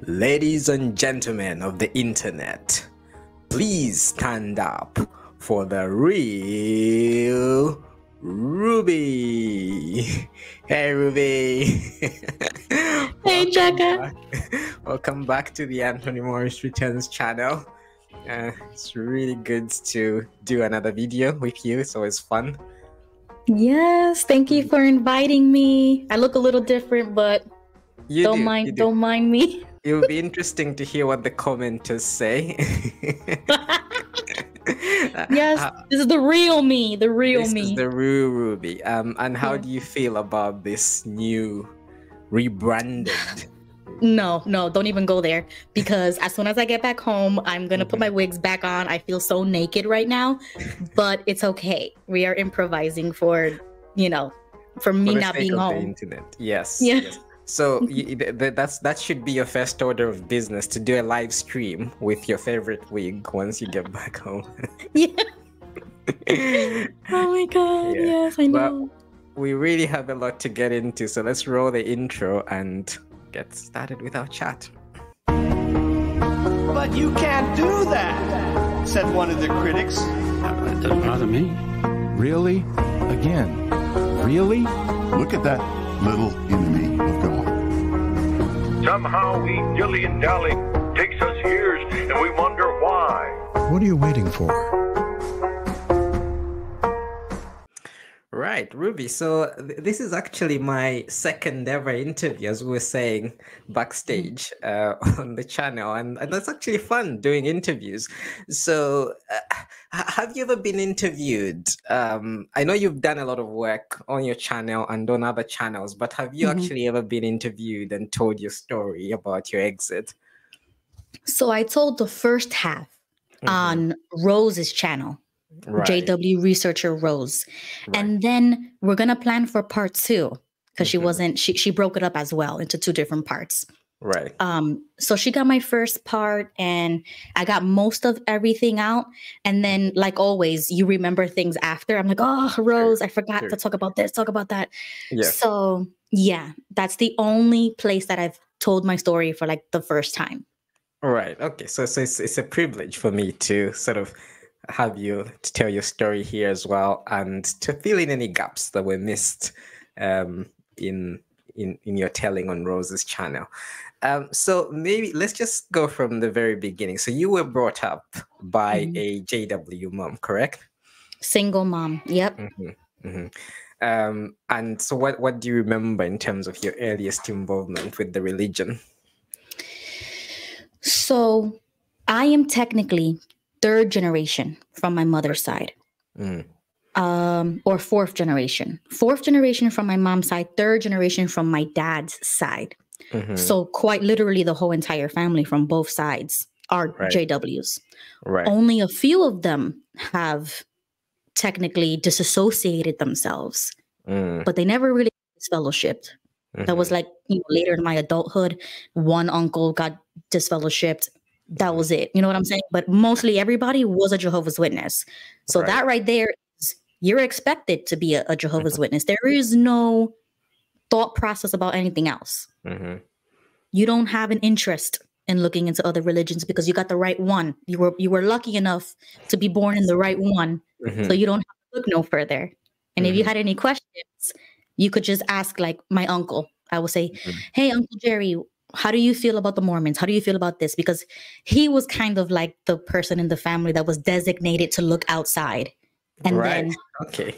Ladies and gentlemen of the internet, please stand up for the real Ruby. Hey, Ruby. Hey, Chaka. Welcome back to the Anthony Morris Returns channel. It's really good to do another video with you. It's always fun. Yes, thank you for inviting me. I look a little different, but don't mind me. It'll be interesting to hear what the commenters say. Yes, this is the real me, This is the real Ruby. And how do you feel about this new rebranded? No, don't even go there, because as soon as I get back home, I'm gonna put my wigs back on. I feel so naked right now, but it's okay. We are improvising for me not being home. The internet. Yes. Yeah. Yes. So that should be your first order of business, to do a live stream with your favorite wig once you get back home. Yeah. Oh my God. Yeah. Yes, I know. But we really have a lot to get into, so let's roll the intro and get started with our chat. But you can't do that, said one of the critics. That doesn't bother me. Really? Again? Really? Look at that little enemy of God. Somehow we dilly-and-dally. Takes us years, and we wonder why. What are you waiting for? Right, Ruby. So this is actually my second ever interview, as we were saying backstage on the channel, and that's actually fun doing interviews. So have you ever been interviewed? I know you've done a lot of work on your channel and on other channels, but have you actually ever been interviewed and told your story about your exit? So I told the first half on Rose's channel. Right. JW researcher Rose. Right. And then we're gonna plan for part 2, because she broke it up as well into 2 different parts. Right. So she got my first part and I got most of everything out. And then, like always, you remember things after. I'm like, oh, Rose, I forgot to talk about this, talk about that. Yeah. So yeah, that's the only place that I've told my story for like the first time. Right. Okay. So it's a privilege for me to sort of have you to tell your story here as well, and to fill in any gaps that were missed in your telling on Rose's channel. So maybe let's just go from the very beginning. So you were brought up by a JW mom, correct? Single mom. Yep. And so what do you remember in terms of your earliest involvement with the religion? So I am technically 3rd generation from my mother's side, or 4th generation. 4th generation from my mom's side, 3rd generation from my dad's side. So quite literally the whole entire family from both sides are JWs. Right. Only a few of them have technically disassociated themselves, but they never really disfellowshipped. That was like later in my adulthood, one uncle got disfellowshipped. That was it. You know what I'm saying? But mostly everybody was a Jehovah's Witness. So that right there is, you're expected to be a Jehovah's Witness. There is no thought process about anything else. You don't have an interest in looking into other religions because you got the right one. You were lucky enough to be born in the right one. So you don't have to look no further. And if you had any questions, you could just ask, like my uncle. I would say, hey, Uncle Jerry, how do you feel about the Mormons? How do you feel about this? Because he was kind of like the person in the family that was designated to look outside. And then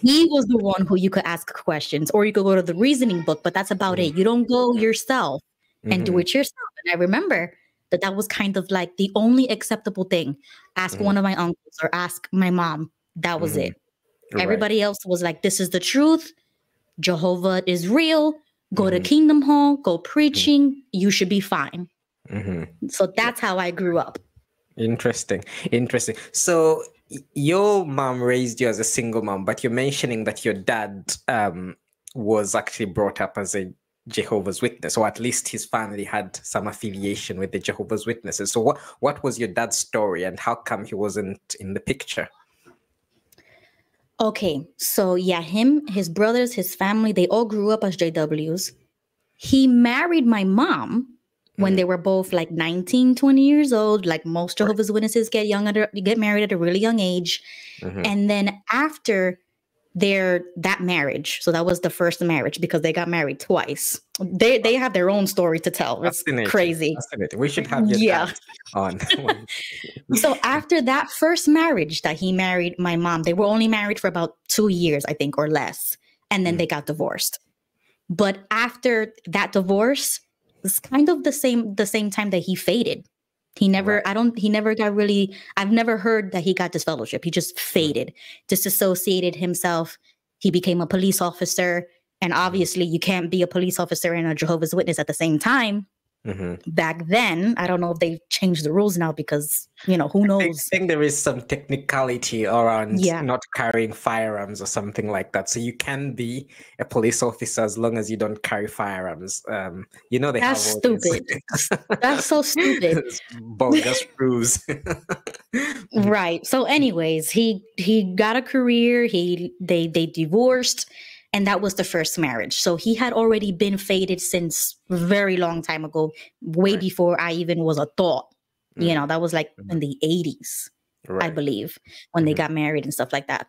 he was the one who you could ask questions, or you could go to the reasoning book, but that's about it. You don't go yourself and do it yourself. And I remember that was kind of like the only acceptable thing. Ask one of my uncles or ask my mom. That was it. Everybody else was like, this is the truth. Jehovah is real. Go to Kingdom Hall, go preaching, you should be fine. So that's how I grew up. Interesting. So your mom raised you as a single mom, but you're mentioning that your dad was actually brought up as a Jehovah's Witness, or at least his family had some affiliation with the Jehovah's Witnesses. So what was your dad's story, and how come he wasn't in the picture? Okay, so yeah, his brothers, his family, they all grew up as JWs. He married my mom, when they were both like 19, 20 years old. Like most Jehovah's Witnesses get married at a really young age. And then after that marriage, so that was the first marriage because they got married twice. They have their own story to tell. It's crazy. Fascinating. We should have your dad on. So after that first marriage that he married my mom, they were only married for about 2 years, I think, or less. And then they got divorced. But after that divorce, it's kind of the same time that he faded. He never I've never heard that he got disfellowship. He just faded, disassociated himself. He became a police officer. And obviously you can't be a police officer and a Jehovah's Witness at the same time. Back then, I don't know if they've changed the rules now because, who knows? I think there is some technicality around not carrying firearms or something like that. So you can be a police officer as long as you don't carry firearms. They That's have stupid. That's so stupid. Bogus rules. Right. So anyways, he got a career. They divorced. And that was the first marriage. So he had already been faded since a very long time ago, way before I even was a thought. That was like in the 80s, I believe, when they got married and stuff like that.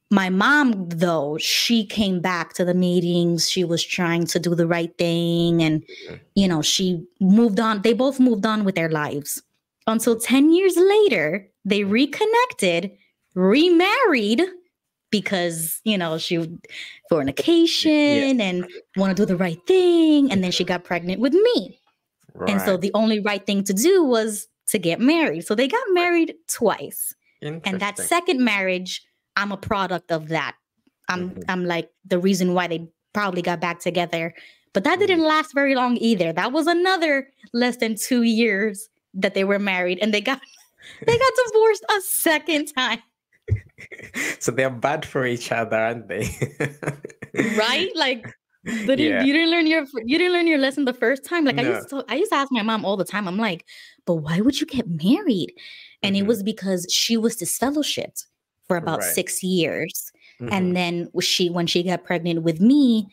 My mom, though, she came back to the meetings. She was trying to do the right thing. And, she moved on. They both moved on with their lives until 10 years later, they reconnected, remarried, because, she fornication and want to do the right thing. And then she got pregnant with me. Right. And so the only right thing to do was to get married. So they got married twice. And that second marriage, I'm a product of that. I'm like the reason why they probably got back together. But that didn't last very long either. That was another less than 2 years that they were married. And they got divorced a second time. So they're bad for each other, aren't they? Right? Like, but you didn't learn your lesson the first time. Like, no. I used to ask my mom all the time. I'm like, but why would you get married? And it was because she was disfellowshipped for about 6 years. And then when she got pregnant with me,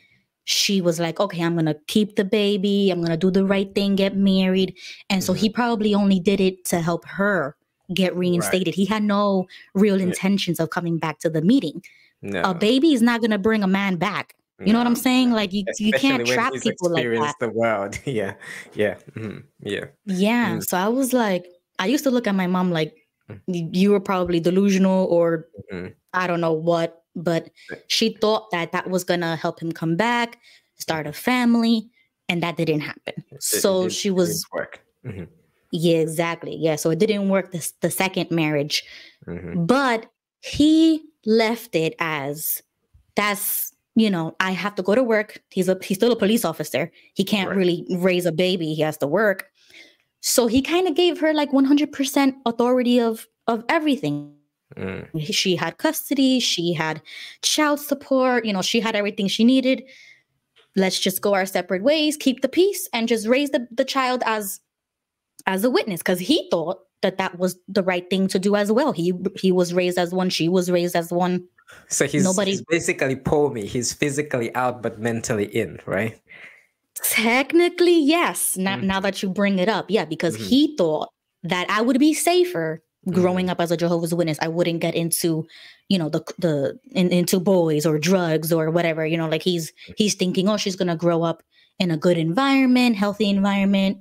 she was like, okay, I'm going to keep the baby. I'm going to do the right thing, get married. And so he probably only did it to help her get reinstated. Right. He had no real intentions of coming back to the meeting. No. A baby is not going to bring a man back. You know what I'm saying? Like you can't trap people like that. The world. So I was like, I used to look at my mom like, you were probably delusional or I don't know what, but she thought that was going to help him come back, start a family, and that didn't happen. So she was... work. Yeah, exactly. Yeah, so it didn't work the second marriage. But he left it as, that's, I have to go to work. He's still a police officer. He can't really raise a baby. He has to work. So he kind of gave her like 100% authority of everything. She had custody. She had child support. She had everything she needed. Let's just go our separate ways, keep the peace, and just raise the child as a witness, because he thought that was the right thing to do as well. He was raised as one. She was raised as one. So he's basically poor me. He's physically out, but mentally in, right? Technically, yes. Now that you bring it up. Yeah, because he thought that I would be safer growing up as a Jehovah's Witness. I wouldn't get into, into boys or drugs or whatever, like he's thinking, oh, she's going to grow up in a good environment, healthy environment,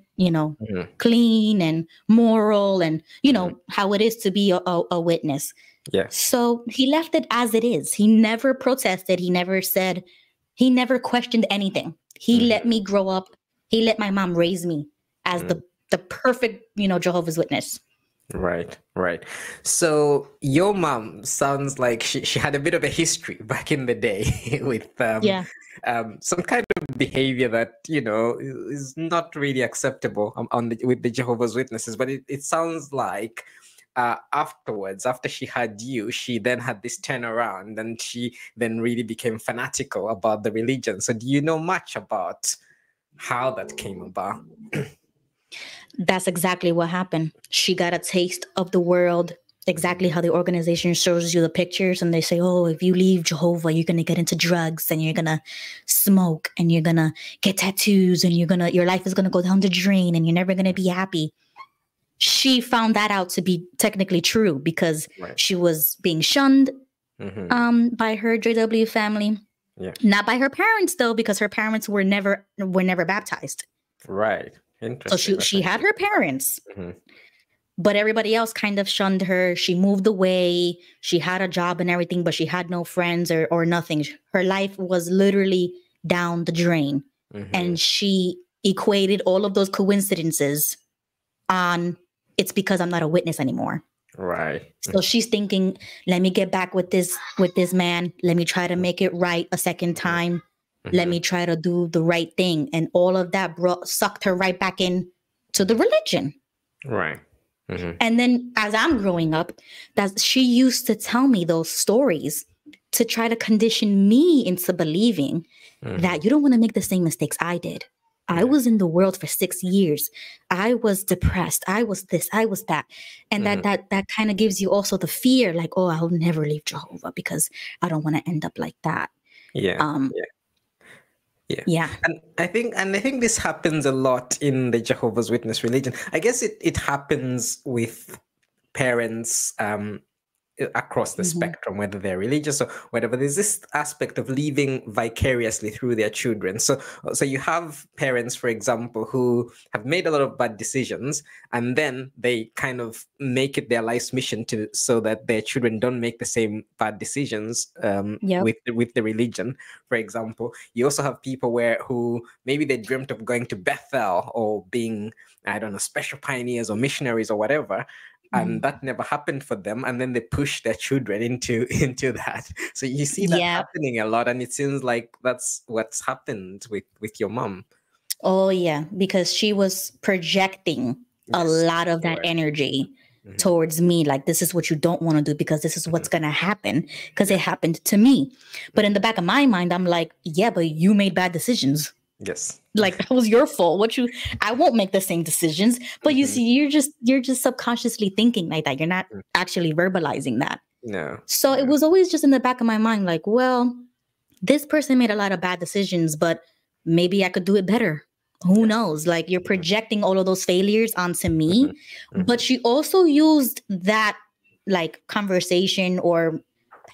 clean and moral and, how it is to be a witness. Yeah. So he left it as it is. He never protested. He never questioned anything. He let me grow up. He let my mom raise me as the perfect, Jehovah's Witness. Right. So your mom sounds like she had a bit of a history back in the day with some kind of behavior that is not really acceptable with the Jehovah's Witnesses. But it sounds like afterwards, after she had you, she then had this turnaround, and she then really became fanatical about the religion. So do you know much about how that came about? That's exactly what happened. She got a taste of the world exactly how the organization shows you the pictures, and they say, oh, if you leave Jehovah, you're going to get into drugs and you're going to smoke and you're going to get tattoos and your life is going to go down the drain and you're never going to be happy. She found that out to be technically true because she was being shunned by her JW family. Yeah. Not by her parents, though, because her parents were never baptized. Right. So Interesting. she had her parents, but everybody else kind of shunned her. She moved away. She had a job and everything, but she had no friends or nothing. Her life was literally down the drain. And she equated all of those coincidences on it's because I'm not a witness anymore. Right. So she's thinking, let me get back with this man. Let me try to make it right a second time. Let me try to do the right thing. And all of that sucked her right back in to the religion. Right. And then as I'm growing up, she used to tell me those stories to try to condition me into believing that you don't want to make the same mistakes I did. I was in the world for 6 years. I was depressed. I was this, I was that. And that kind of gives you also the fear, like, oh, I'll never leave Jehovah because I don't want to end up like that. Yeah. Yeah. And I think this happens a lot in the Jehovah's Witness religion. I guess it happens with parents across the spectrum, whether they're religious or whatever. There's this aspect of living vicariously through their children. So you have parents, for example, who have made a lot of bad decisions, and then they kind of make it their life's mission so that their children don't make the same bad decisions with the religion. For example, you also have people who maybe they dreamt of going to Bethel or being, I don't know, special pioneers or missionaries or whatever. And that never happened for them, and then they push their children into that. So you see that happening a lot, and it seems like that's what's happened with your mom. Oh yeah, because she was projecting a lot of that energy towards me. Like, this is what you don't want to do because this is what's going to happen because it happened to me. But in the back of my mind, I'm like, yeah, but you made bad decisions. Yes. Like, that was your fault. I won't make the same decisions. But you see, you're just subconsciously thinking like that. You're not actually verbalizing that. No. So it was always just in the back of my mind, like, well, this person made a lot of bad decisions, but maybe I could do it better. Who knows? Like, you're projecting all of those failures onto me. But she also used that like conversation or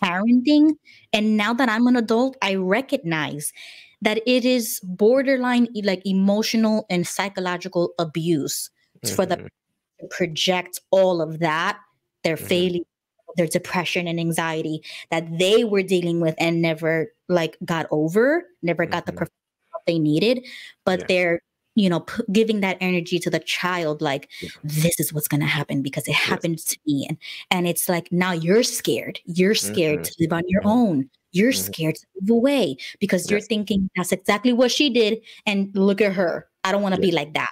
parenting. And now that I'm an adult, I recognize that it is borderline like emotional and psychological abuse for them to project all of that, their failure, their depression and anxiety that they were dealing with and never like got over, never got the professional help they needed, but they're, giving that energy to the child, like, this is what's going to happen because it happened to me. And it's like, now you're scared. You're scared to live on your own. You're scared to move away because you're thinking that's exactly what she did. And look at her. I don't want to be like that.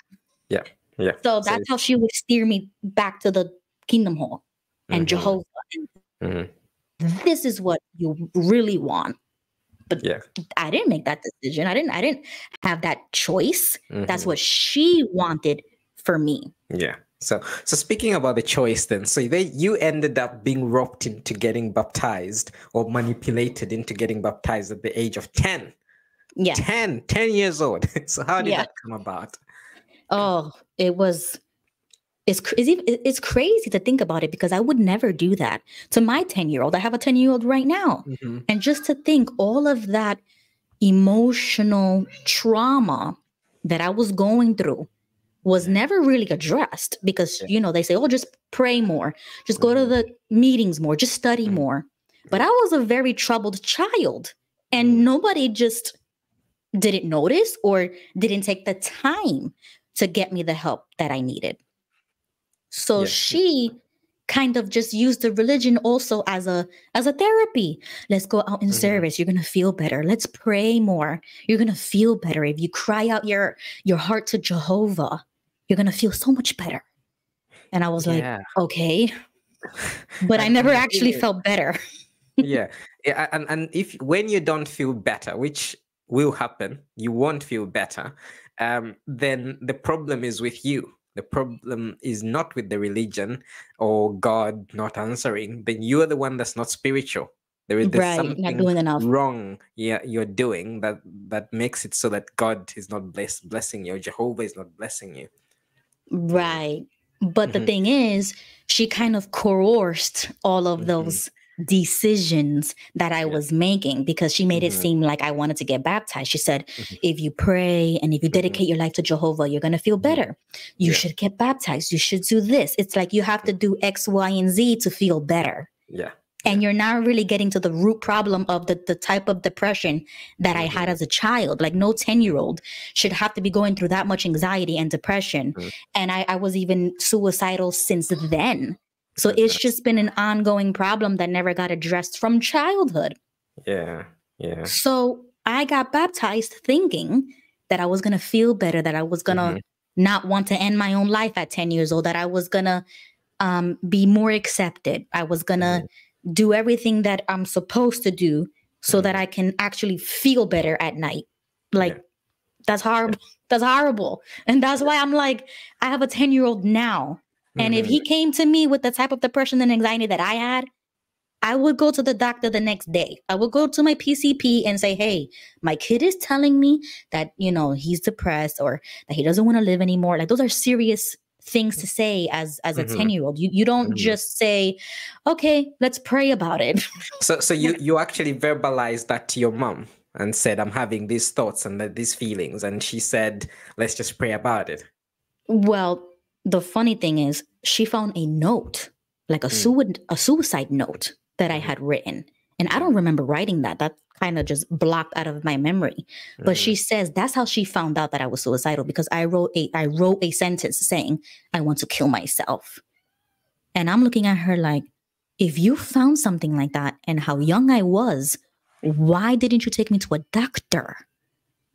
Yeah. Yeah. So that's how she would steer me back to the Kingdom Hall and Jehovah. This is what you really want. But I didn't make that decision. I didn't have that choice. That's what she wanted for me. Yeah. So speaking about the choice then, so you ended up being roped into getting baptized or manipulated into getting baptized at the age of 10. Yeah. 10 years old. So how did that come about? Oh, it's crazy to think about it because I would never do that to my 10-year-old. I have a 10-year-old right now. And just to think all of that emotional trauma that I was going through was never really addressed because, they say, oh, just pray more, just go to the meetings more, just study more. But I was a very troubled child and nobody just didn't notice or didn't take the time to get me the help that I needed. So she kind of just used the religion also as a therapy. Let's go out in service. You're going to feel better. Let's pray more. You're going to feel better. If you cry out your heart to Jehovah, you're going to feel so much better. And I was like, okay. But I never actually felt better. And when you don't feel better, which will happen, you won't feel better, then the problem is with you. the problem is not with the religion or God not answering, then you're the one that's not spiritual. There's Right, something not doing enough. wrong, you're doing that makes it so that God is not blessing you, or Jehovah is not blessing you. Right. But the thing is, she kind of coerced all of those decisions that I was making, because she made it seem like I wanted to get baptized. She said, if you pray and if you dedicate your life to Jehovah, you're going to feel better. You should get baptized. You should do this. It's like you have to do X, Y, and Z to feel better. Yeah. And you're not really getting to the root problem of the type of depression that I had as a child. Like no 10-year-old should have to be going through that much anxiety and depression. And I was even suicidal since then. So it's just been an ongoing problem that never got addressed from childhood. Yeah. Yeah. So I got baptized thinking that I was going to feel better, that I was going to not want to end my own life at 10 years old, that I was going to be more accepted. I was going to do everything that I'm supposed to do so that I can actually feel better at night. Like, that's horrible. That's horrible. And that's why I'm like, I have a 10-year-old now. And if he came to me with the type of depression and anxiety that I had, I would go to the doctor the next day. I would go to my PCP and say, hey, my kid is telling me that, you know, he's depressed or that he doesn't want to live anymore. Like, those are serious things to say as a 10-year-old. You don't just say, okay, let's pray about it. So you actually verbalized that to your mom and said, I'm having these thoughts and these feelings. And she said, let's just pray about it. Well, the funny thing is, she found a note, like a suicide note that I had written. And I don't remember writing that. That kind of just blocked out of my memory. But she says that's how she found out that I was suicidal, because I wrote a sentence saying, I want to kill myself. And I'm looking at her like, if you found something like that and how young I was, why didn't you take me to a doctor?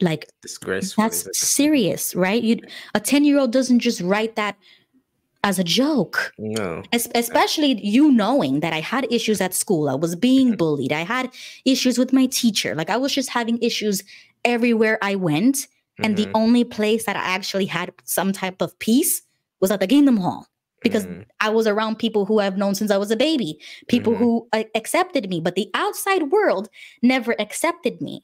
Like, disgraceful. That's serious, right? A 10-year-old doesn't just write that as a joke. No. Especially you knowing that I had issues at school. I was being bullied. I had issues with my teacher. Like, I was just having issues everywhere I went. And the only place that I actually had some type of peace was at the Kingdom Hall, because I was around people who I've known since I was a baby, people who accepted me, but the outside world never accepted me.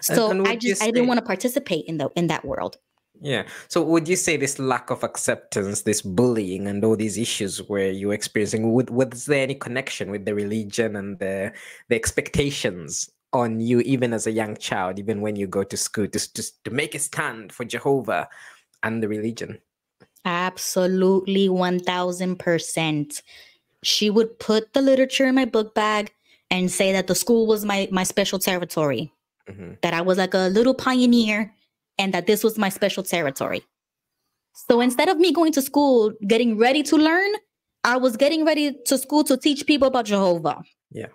So I didn't want to participate in that world. Yeah. So would you say this lack of acceptance, this bullying and all these issues where you're experiencing, was there any connection with the religion and the expectations on you, even as a young child, even when you go to school, to make a stand for Jehovah and the religion? Absolutely, 1000%. She would put the literature in my book bag and say that the school was my special territory. That I was like a little pioneer and that this was my special territory. So instead of me going to school, getting ready to learn, I was getting ready to school to teach people about Jehovah. Yeah.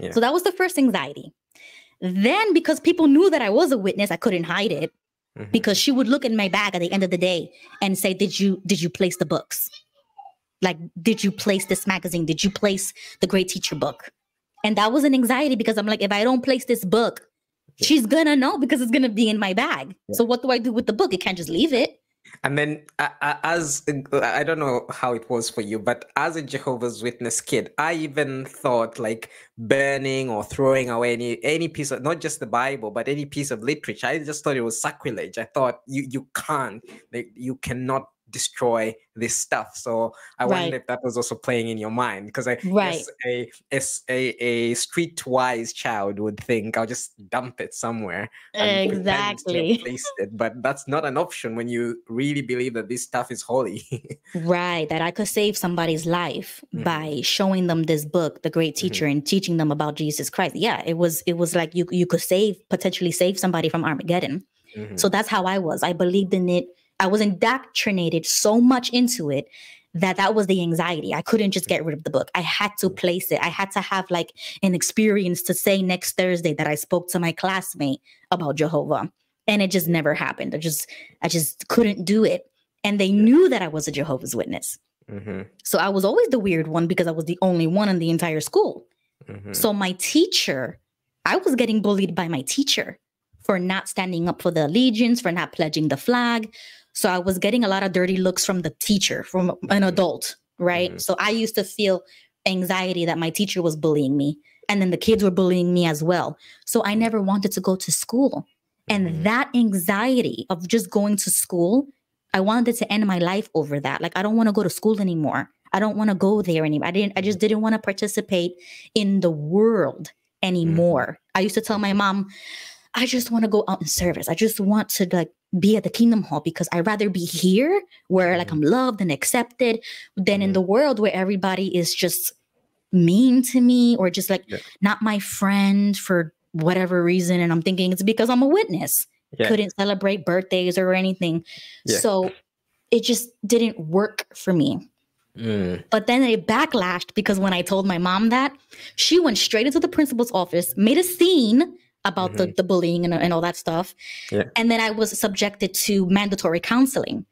So that was the first anxiety. Then, because people knew that I was a witness, I couldn't hide it, because she would look in my bag at the end of the day and say, did you place the books? Like, did you place this magazine? Did you place the Great Teacher book? And that was an anxiety, because I'm like, if I don't place this book, she's gonna know, because it's gonna be in my bag. So what do I do with the book? I can't just leave it. And then I don't know how it was for you, but as a Jehovah's Witness kid, I even thought like burning or throwing away any piece of, not just the Bible, but any piece of literature. I just thought it was sacrilege. I thought you can't, like, you cannot destroy this stuff. So I wonder if that was also playing in your mind, because I guess a streetwise child would think, I'll just dump it somewhere. Exactly. Place it. But that's not an option when you really believe that this stuff is holy. Right. That I could save somebody's life by showing them this book, The Great Teacher, and teaching them about Jesus Christ. Yeah, it was like you could potentially save somebody from Armageddon. So that's how I was. I believed in it. I was indoctrinated so much into it that was the anxiety. I couldn't just get rid of the book. I had to place it. I had to have like an experience to say next Thursday that I spoke to my classmate about Jehovah. And it just never happened. I just couldn't do it. And they knew that I was a Jehovah's Witness. So I was always the weird one, because I was the only one in the entire school. So my teacher, I was getting bullied by my teacher for not standing up for the allegiance, for not pledging the flag, So I was getting a lot of dirty looks from the teacher, from an adult, right? So I used to feel anxiety that my teacher was bullying me. And then the kids were bullying me as well. So I never wanted to go to school. And that anxiety of just going to school, I wanted to end my life over that. Like, I don't want to go to school anymore. I don't want to go there anymore. I just didn't want to participate in the world anymore. I used to tell my mom, I just want to go out in service. I just want to like be at the Kingdom Hall because I'd rather be here where like I'm loved and accepted than in the world where everybody is just mean to me or just like not my friend for whatever reason. And I'm thinking it's because I'm a witness. Couldn't celebrate birthdays or anything. So it just didn't work for me. But then it backlashed because when I told my mom that, she went straight into the principal's office, made a scene about the bullying and all that stuff. And then I was subjected to mandatory counseling.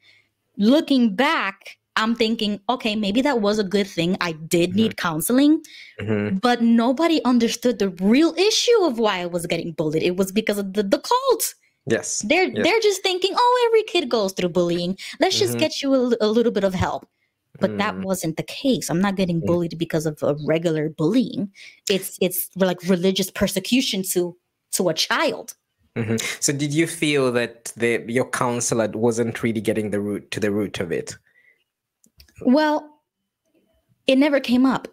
Looking back, I'm thinking, okay, maybe that was a good thing. I did need counseling, but nobody understood the real issue of why I was getting bullied. It was because of the cult. They're just thinking, oh, every kid goes through bullying. Let's just get you a little bit of help. But that wasn't the case. I'm not getting bullied because of a regular bullying. It's like religious persecution to a child. So did you feel that your counselor wasn't really getting the root of it? Well, it never came up.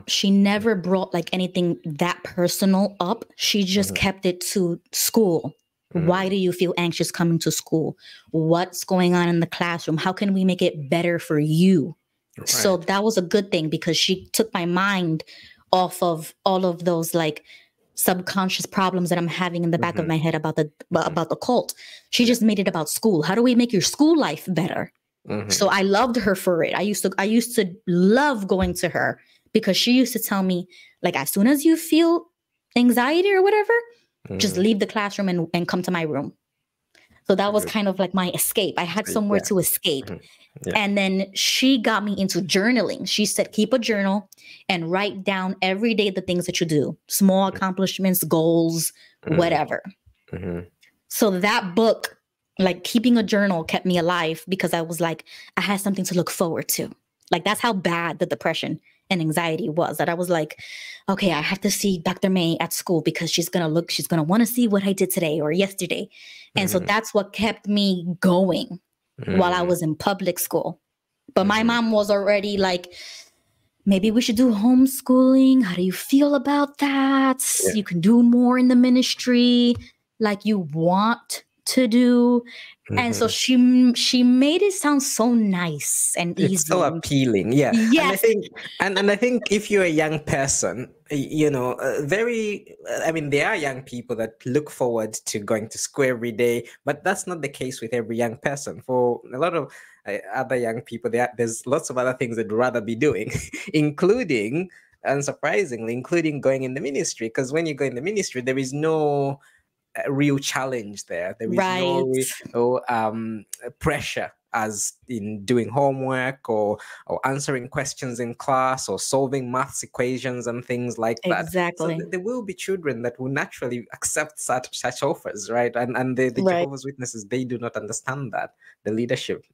She never brought like anything that personal up. She just kept it to school. Why do you feel anxious coming to school? What's going on in the classroom? How can we make it better for you? So that was a good thing because she took my mind off of all of those like subconscious problems that I'm having in the back of my head about the cult. She just made it about school. How do we make your school life better? So I loved her for it. I used to love going to her because she used to tell me like, as soon as you feel anxiety or whatever, just leave the classroom and come to my room. So that was kind of like my escape. I had somewhere to escape. And then she got me into journaling. She said, keep a journal and write down every day the things that you do. Small accomplishments, goals, whatever. So that book, like keeping a journal, kept me alive because I was like, I had something to look forward to. Like that's how bad the depression and anxiety was, that I was like, okay, I have to see Dr. May at school because she's going to want to see what I did today or yesterday. And so that's what kept me going while I was in public school. But my mom was already like, maybe we should do homeschooling. How do you feel about that? You can do more in the ministry like you want to do. And so she made it sound so nice and easy. It's so appealing. Yes. And I think if you're a young person, you know, there are young people that look forward to going to school every day, but that's not the case with every young person. For a lot of other young people, there's lots of other things they'd rather be doing, including, unsurprisingly, going in the ministry. Because when you go in the ministry, there is no real challenge there. There is no pressure as in doing homework or answering questions in class or solving maths equations and things like that. Exactly. So there will be children that will naturally accept such offers, right? And the Jehovah's Witnesses, they do not understand that, the leadership.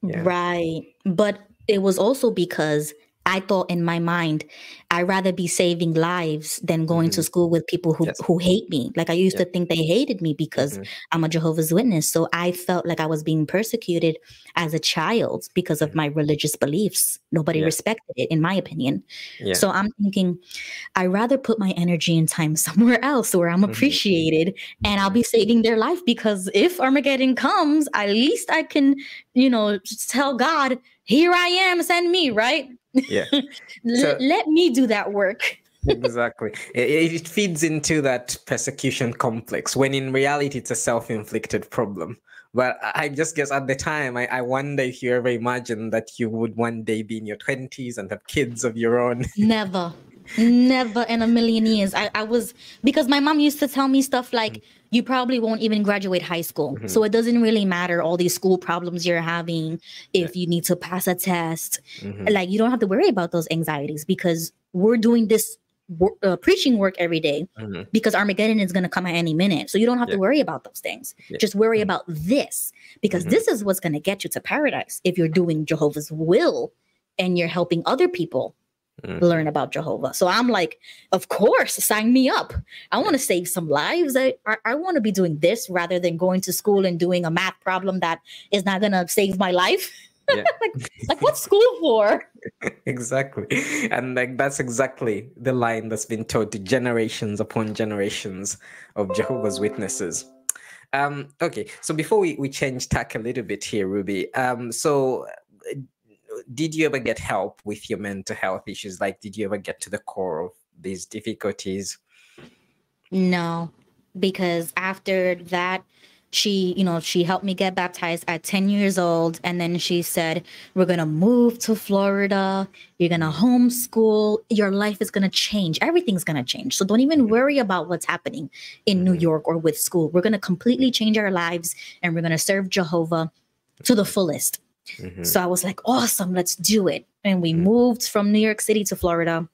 Right. But it was also because I thought in my mind, I'd rather be saving lives than going to school with people who hate me. Like I used to think they hated me because I'm a Jehovah's Witness. So I felt like I was being persecuted as a child because of my religious beliefs. Nobody respected it, in my opinion. So I'm thinking, I'd rather put my energy and time somewhere else where I'm appreciated and I'll be saving their life, because if Armageddon comes, at least I can, tell God, here I am, send me, right? Let me do that work. Exactly. It feeds into that persecution complex when in reality it's a self-inflicted problem. But I just guess at the time, I wonder if you ever imagined that you would one day be in your 20s and have kids of your own. Never in a million years. I was, because my mom used to tell me stuff like, you probably won't even graduate high school. So it doesn't really matter all these school problems you're having. If you need to pass a test, like you don't have to worry about those anxieties because we're doing this preaching work every day because Armageddon is going to come at any minute. So you don't have to worry about those things. Just worry about this, because this is what's going to get you to paradise if you're doing Jehovah's will and you're helping other people learn about Jehovah. So I'm like, of course, sign me up. I want to save some lives. I want to be doing this rather than going to school and doing a math problem that is not going to save my life. Yeah. like what's school for? Exactly. And like that's exactly the line that's been told to generations upon generations of Jehovah's Witnesses. Okay, so before we change tack a little bit here, Ruby, did you ever get help with your mental health issues? Like, did you ever get to the core of these difficulties? No, because after that, she helped me get baptized at 10 years old. And then she said, we're going to move to Florida. You're going to homeschool. Your life is going to change. Everything's going to change. So don't even worry about what's happening in New York or with school. We're going to completely change our lives and we're going to serve Jehovah to the fullest. So I was like, awesome, let's do it. And we moved from New York City to Florida,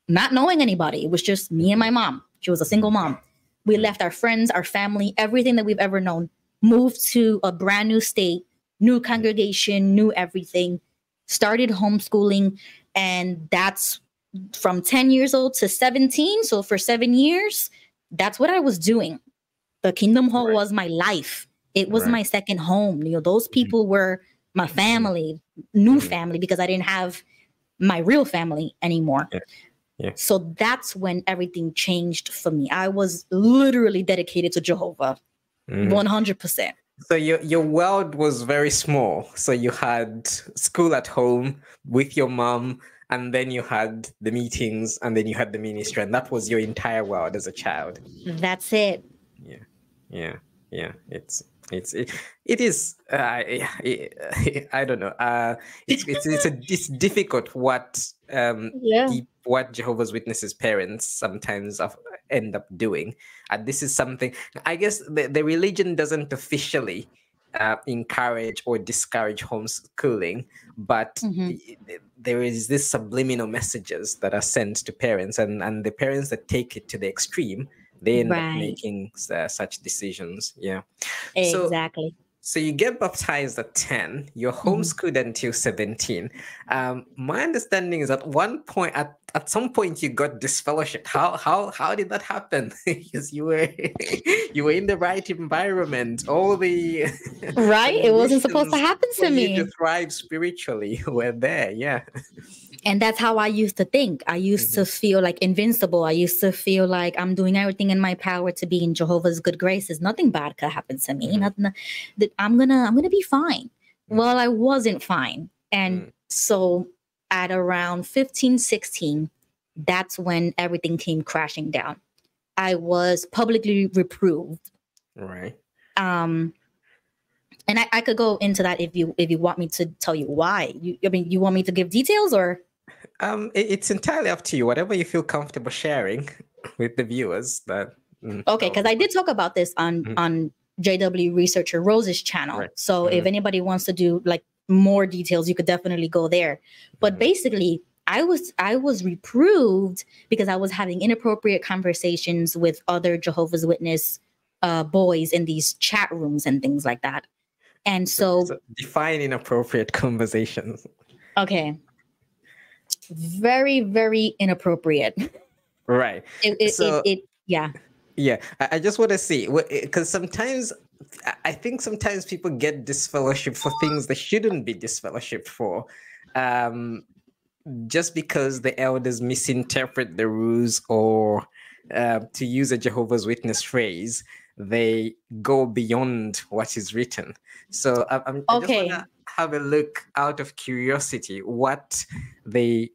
not knowing anybody. It was just me and my mom. She was a single mom. We left our friends, our family, everything that we've ever known, moved to a brand new state, new congregation, new everything, started homeschooling. And that's from 10 years old to 17. So for 7 years, that's what I was doing. The Kingdom Hall was my life. It was my second home. Those people were my family, new family, because I didn't have my real family anymore. Yeah. So that's when everything changed for me. I was literally dedicated to Jehovah, 100%. So your world was very small. So you had school at home with your mom, and then you had the meetings, and then you had the ministry, and that was your entire world as a child. That's it. Yeah. It is. I don't know. It's difficult what what Jehovah's Witnesses parents sometimes end up doing. And this is something, I guess the religion doesn't officially encourage or discourage homeschooling, but there is this subliminal messages that are sent to parents, and the parents that take it to the extreme, they end up making such decisions. Yeah. Exactly. So you get baptized at 10, you're homeschooled until 17. My understanding is at one point, at some point you got disfellowshipped. How did that happen? Because you were in the right environment. All the it wasn't supposed to happen to me. To thrive spiritually were there. Yeah. And that's how I used to think. I used to feel like invincible. I used to feel like I'm doing everything in my power to be in Jehovah's good graces. Nothing bad could happen to me. Nothing that I'm gonna be fine. Well, I wasn't fine. And so at around 15, 16, that's when everything came crashing down. I was publicly reproved. Right. And I could go into that if you want me to tell you why. You want me to give details or? It's entirely up to you. Whatever you feel comfortable sharing with the viewers. Okay, because I did talk about this on JW Researcher Rose's channel. Right. So if anybody wants to do like more details, you could definitely go there. But basically, I was reproved because I was having inappropriate conversations with other Jehovah's Witness boys in these chat rooms and things like that. And so define inappropriate conversations. Okay. Very, very inappropriate. Right. Yeah. Yeah. I just want to see, because I think sometimes people get disfellowshipped for things they shouldn't be disfellowshipped for. Just because the elders misinterpret the rules, or to use a Jehovah's Witness phrase, they go beyond what is written. So I just want to have a look out of curiosity what the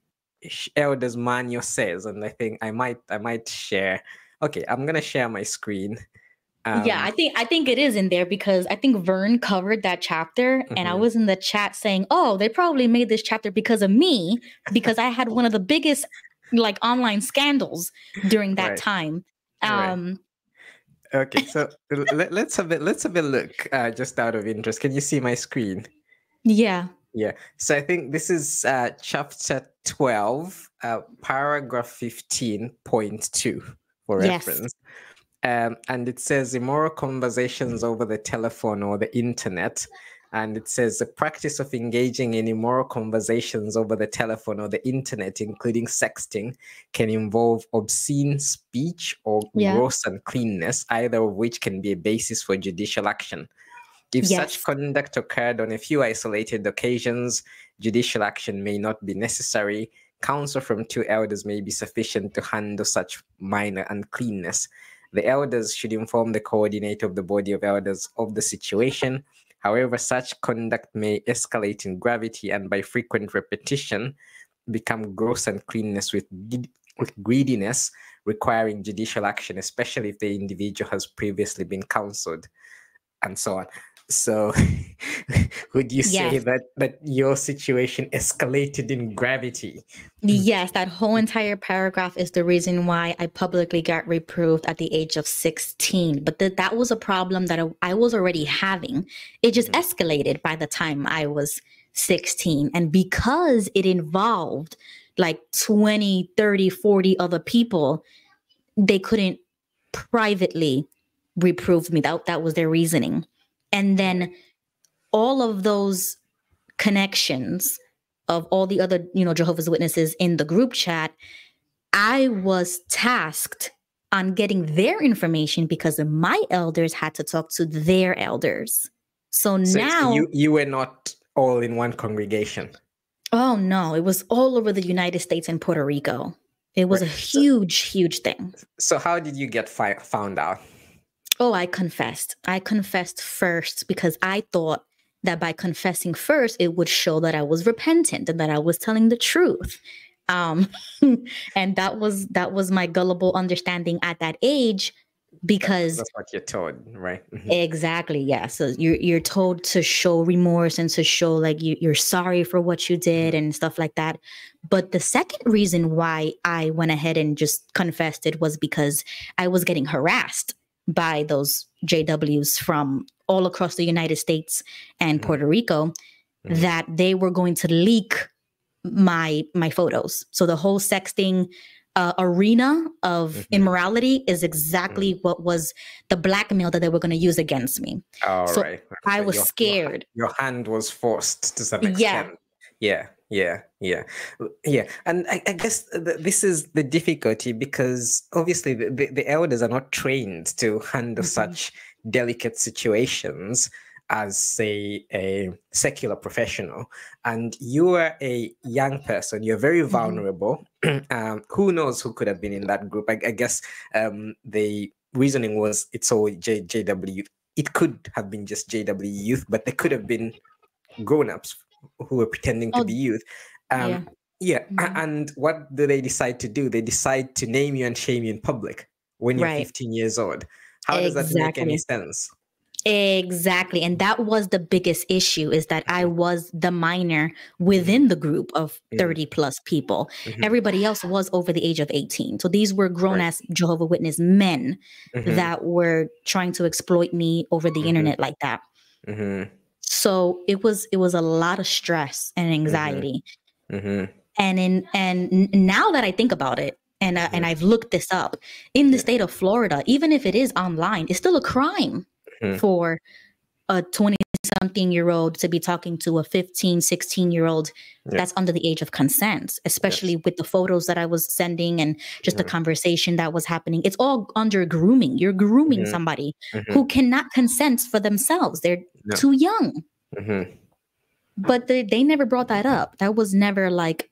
elders manual says, and I think I might share. Okay, I'm gonna share my screen. I think it is in there, because I think Vern covered that chapter, and I was in the chat saying, "Oh, they probably made this chapter because of me, because I had one of the biggest like online scandals during that time." Okay, so let's have a look. Just out of interest, can you see my screen? Yeah. Yeah. So I think this is chapter 12, paragraph 15.2 for Yes. reference. And it says immoral conversations over the telephone or the internet. And it says the practice of engaging in immoral conversations over the telephone or the internet, including sexting, can involve obscene speech or gross uncleanness, either of which can be a basis for judicial action. If such conduct occurred on a few isolated occasions, judicial action may not be necessary. Counsel from 2 elders may be sufficient to handle such minor uncleanness. The elders should inform the coordinator of the body of elders of the situation. However, such conduct may escalate in gravity and by frequent repetition become gross uncleanness with greediness, requiring judicial action, especially if the individual has previously been counseled, and so on. So would you say that your situation escalated in gravity? Yes, that whole entire paragraph is the reason why I publicly got reproved at the age of 16. But that was a problem that I was already having. It just escalated by the time I was 16. And because it involved like 20, 30, 40 other people, they couldn't privately reprove me. That was their reasoning. And then all of those connections of all the other, Jehovah's Witnesses in the group chat, I was tasked on getting their information because my elders had to talk to their elders. So now you were not all in one congregation. Oh no, it was all over the United States and Puerto Rico. It was a huge thing. So how did you get found out? Oh, I confessed. I confessed first because I thought that by confessing first, it would show that I was repentant and that I was telling the truth. And that was my gullible understanding at that age, because that's what you're told, right? Exactly. Yeah. So you're told to show remorse and to show like you're sorry for what you did and stuff like that. But the second reason why I went ahead and just confessed it was because I was getting harassed by those JWs from all across the United States and Puerto Rico, that they were going to leak my photos. So the whole sexting arena of immorality is exactly what was the blackmail that they were going to use against me. I was scared. Your hand was forced to some extent. Yeah. And I guess this is the difficulty, because obviously the elders are not trained to handle such delicate situations as, say, a secular professional. And you are a young person. You're very vulnerable. Who knows who could have been in that group? I guess the reasoning was it's all JW. It could have been just JW youth, but they could have been grown-ups who were pretending to be youth. And what do they decide to do? They decide to name you and shame you in public when you're 15 years old. How does that make any sense? Exactly. And that was the biggest issue, is that I was the minor within the group of 30 plus people. Everybody else was over the age of 18. So these were grown-ass Jehovah's Witness men that were trying to exploit me over the internet like that. So it was a lot of stress and anxiety. And now that I think about it, and I've looked this up, in the state of Florida, even if it is online, it's still a crime for a 20-something-year-old to be talking to a 15, 16-year-old that's under the age of consent, especially with the photos that I was sending and just the conversation that was happening. It's all under grooming. You're grooming somebody who cannot consent for themselves. They're too young. But they never brought that up. That was never like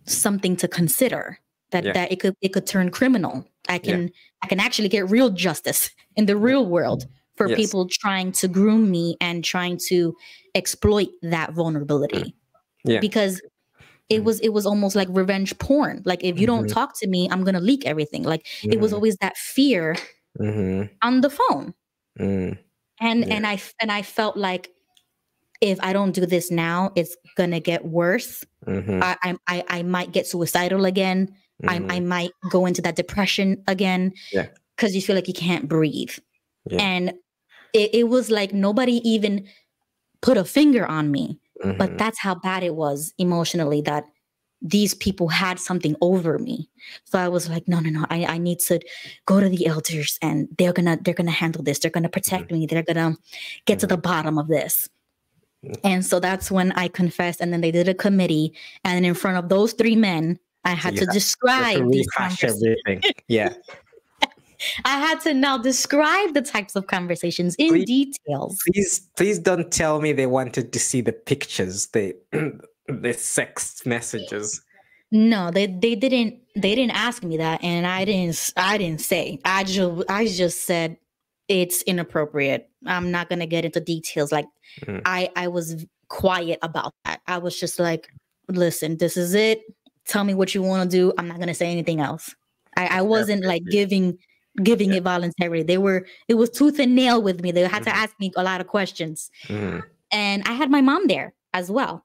something to consider, that it could turn criminal. I can actually get real justice in the real world for people trying to groom me and trying to exploit that vulnerability. Because it was almost like revenge porn. Like, if you don't talk to me, I'm gonna leak everything. Like it was always that fear on the phone. And I felt like, if I don't do this now, it's gonna get worse. I might get suicidal again. I might go into that depression again, because you feel like you can't breathe. And it was like nobody even put a finger on me. But that's how bad it was emotionally, that these people had something over me. So I was like, no. I need to go to the elders, and they're gonna handle this. They're gonna protect me. They're gonna get to the bottom of this. And so that's when I confessed. And then they did a committee, and in front of those 3 men, I had to describe these everything. Yeah. I had to now describe the types of conversations in details. Please don't tell me they wanted to see the pictures, the sex messages. No, they didn't ask me that, and I didn't say. I just said it's inappropriate. I'm not gonna get into details. Like I was quiet about that. I was just like, listen, this is it. Tell me what you want to do. I'm not gonna say anything else. I wasn't like giving it voluntarily. It was tooth and nail with me. They had to ask me a lot of questions. And I had my mom there as well.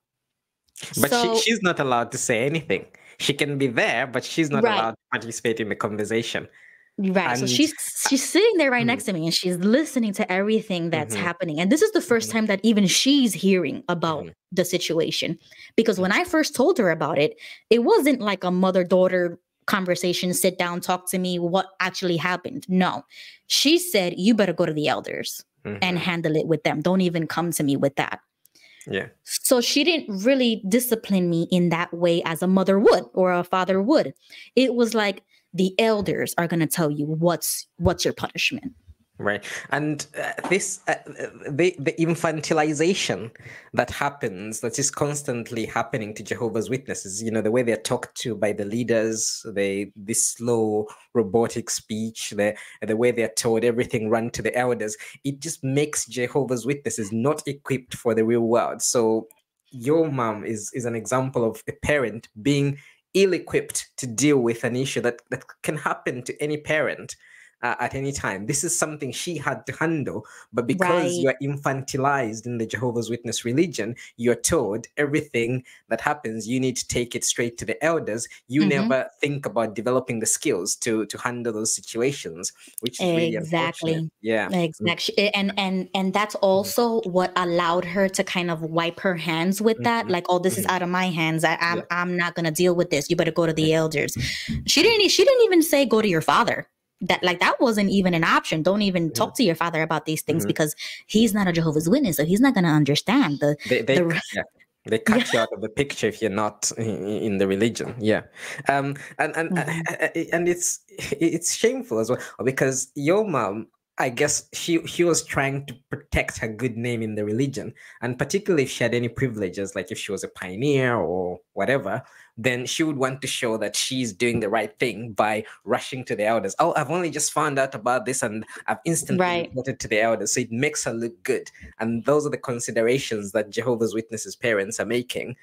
But she's not allowed to say anything. She can be there, but she's not allowed to participate in the conversation. Right. So she's sitting there right next to me, and she's listening to everything that's happening. And this is the first time that even she's hearing about the situation. Because when I first told her about it, it wasn't like a mother-daughter conversation, sit down, talk to me, what actually happened. No. She said, you better go to the elders and handle it with them. Don't even come to me with that. Yeah. So she didn't really discipline me in that way as a mother would or a father would. It was like, the elders are going to tell you what's your punishment. Right. And the infantilization that happens, that is constantly happening to Jehovah's Witnesses, the way they're talked to by the leaders, this slow robotic speech, the way they're told everything run to the elders, it just makes Jehovah's Witnesses not equipped for the real world. So your mom is an example of a parent being ill-equipped to deal with an issue that can happen to any parent at any time. This is something she had to handle, but because you're infantilized in the Jehovah's Witness religion, you're told everything that happens, you need to take it straight to the elders. You never think about developing the skills to handle those situations, which is really unfortunate. Yeah, exactly. And that's also what allowed her to kind of wipe her hands with that. Like, oh, this is out of my hands. I'm not gonna deal with this. You better go to the elders. She didn't even say go to your father. That wasn't even an option. Don't even talk to your father about these things because he's not a Jehovah's Witness, so he's not going to understand They cut you out of the picture if you're not in the religion. Yeah, and it's shameful as well, because your mom, I guess she was trying to protect her good name in the religion, and particularly if she had any privileges, like if she was a pioneer or whatever, then she would want to show that she's doing the right thing by rushing to the elders. Oh, I've only just found out about this and I've instantly reported to the elders. So it makes her look good. And those are the considerations that Jehovah's Witnesses parents are making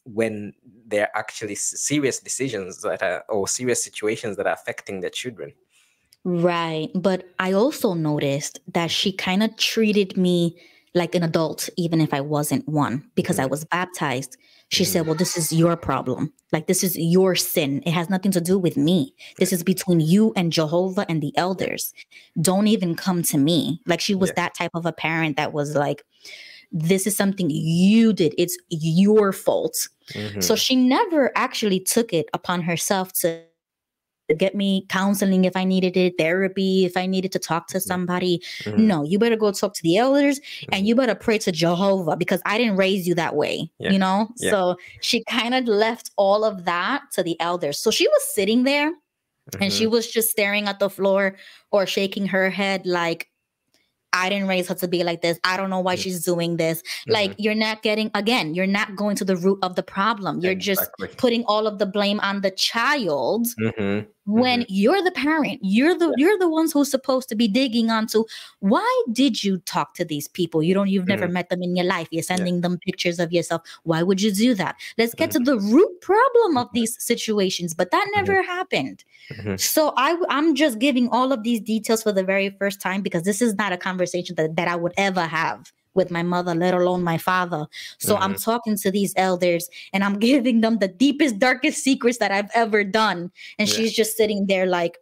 when they're actually serious decisions or serious situations that are affecting their children. Right. But I also noticed that she kind of treated me like an adult, even if I wasn't one, because I was baptized. She said, well, this is your problem. Like, this is your sin. It has nothing to do with me. This is between you and Jehovah and the elders. Don't even come to me. Like, she was that type of a parent that was like, this is something you did. It's your fault. So she never actually took it upon herself to get me counseling if I needed it, therapy if I needed to talk to somebody. No, you better go talk to the elders and you better pray to Jehovah because I didn't raise you that way, So she kind of left all of that to the elders. So she was sitting there and she was just staring at the floor or shaking her head like, I didn't raise her to be like this. I don't know why she's doing this. Like, you're not going to the root of the problem. You're just putting all of the blame on the child when you're the parent. You're the ones who's supposed to be digging onto, why did you talk to these people? You've never met them in your life. You're sending them pictures of yourself. Why would you do that? Let's get to the root problem of these situations. But that never happened. So I'm just giving all of these details for the very first time because this is not a conversation that I would ever have with my mother, let alone my father. So I'm talking to these elders and I'm giving them the deepest, darkest secrets that I've ever done. And she's just sitting there like